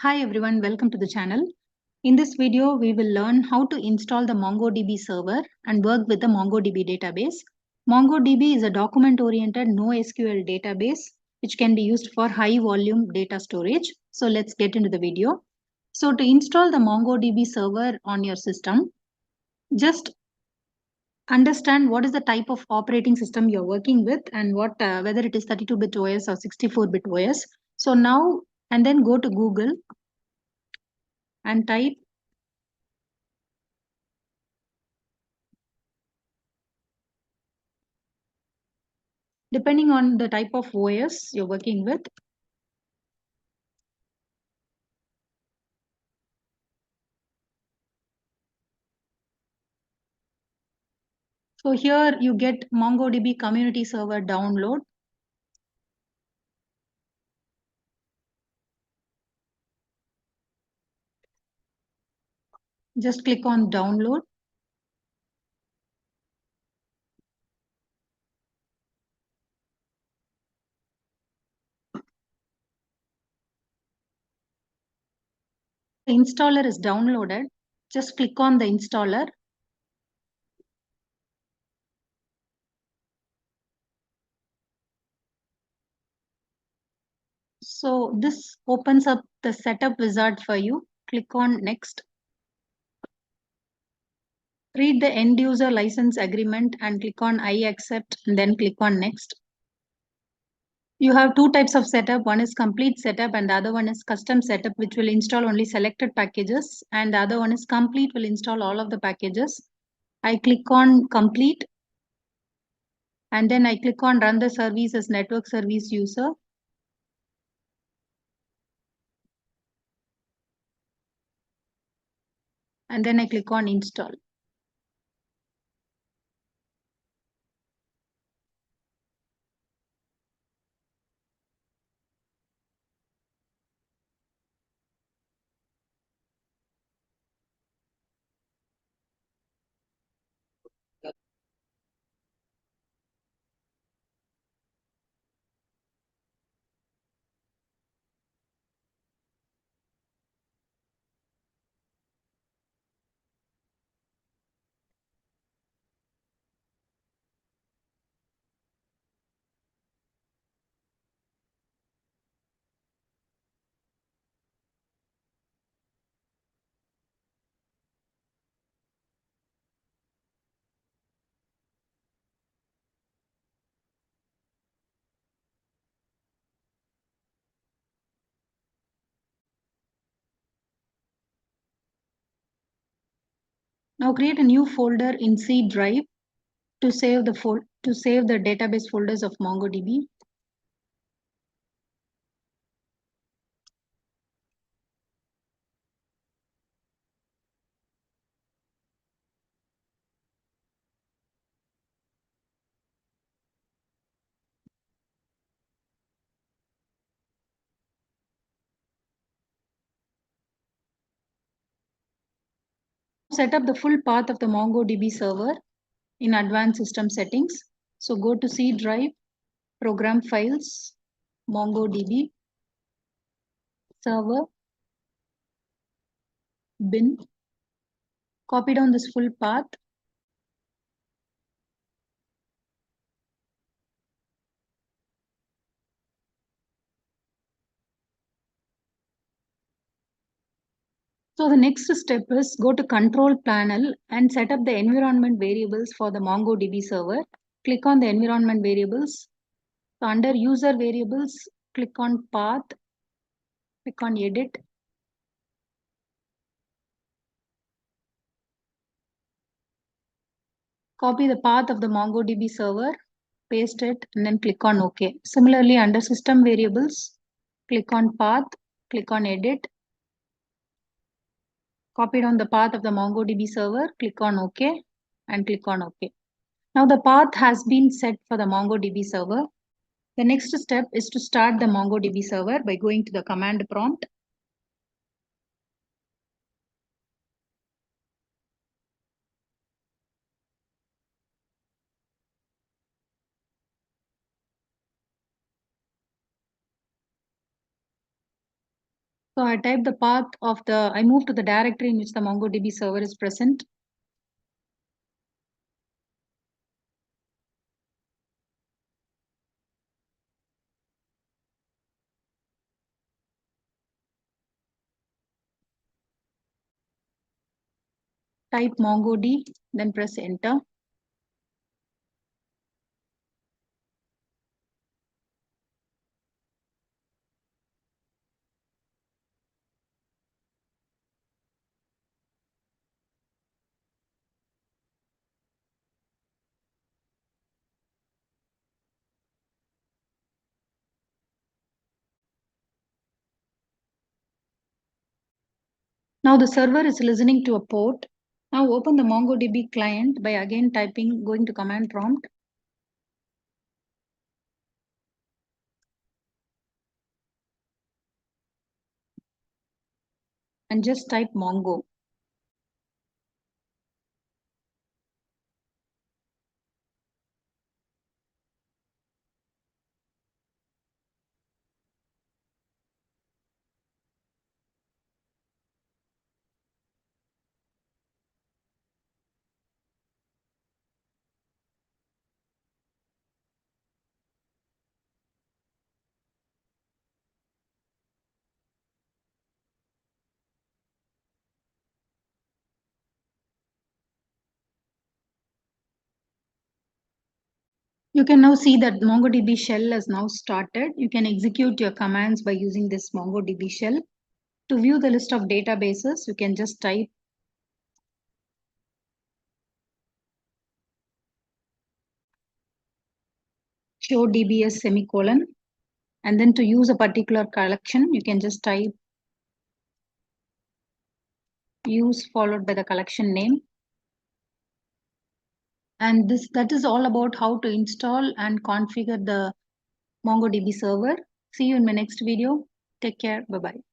Hi everyone, welcome to the channel. In this video, we will learn how to install the MongoDB server and work with the MongoDB database. MongoDB is a document-oriented NoSQL database which can be used for high-volume data storage. So let's get into the video. So to install the MongoDB server on your system, just understand what is the type of operating system you're working with and whether it is 32-bit OS or 64-bit OS. So now and then go to Google and type depending on the type of OS you're working with. So here you get MongoDB community server download. Just click on download. The installer is downloaded. Just click on the installer. So this opens up the setup wizard for you. Click on next. Read the end user license agreement and click on I accept and then click on next. You have two types of setup. One is complete setup and the other one is custom setup, which will install only selected packages, and the other one is complete, will install all of the packages. I click on complete and then I click on run the service as network service user. And then I click on install. Now create a new folder in C drive to save the database folders of MongoDB. Set up the full path of the MongoDB server in advanced system settings. So go to C drive, program files, MongoDB, server, bin, copy down this full path. So the next step is go to control panel and set up the environment variables for the MongoDB server. Click on the environment variables. So under user variables, click on path, click on edit. Copy the path of the MongoDB server, paste it, and then click on OK. Similarly, under system variables, click on path, click on edit. Copy down the path of the MongoDB server, click on OK, and click on OK. Now the path has been set for the MongoDB server. The next step is to start the MongoDB server by going to the command prompt. So I type the path of I move to the directory in which the MongoDB server is present. Type MongoD, then press enter. Now the server is listening to a port. Now open the MongoDB client by again going to command prompt. And just type Mongo. You can now see that MongoDB shell has now started. You can execute your commands by using this MongoDB shell. To view the list of databases, you can just type show DBS semicolon. And then to use a particular collection, you can just type use followed by the collection name. And that is all about how to install and configure the MongoDB server. See you in my next video. Take care. Bye-bye.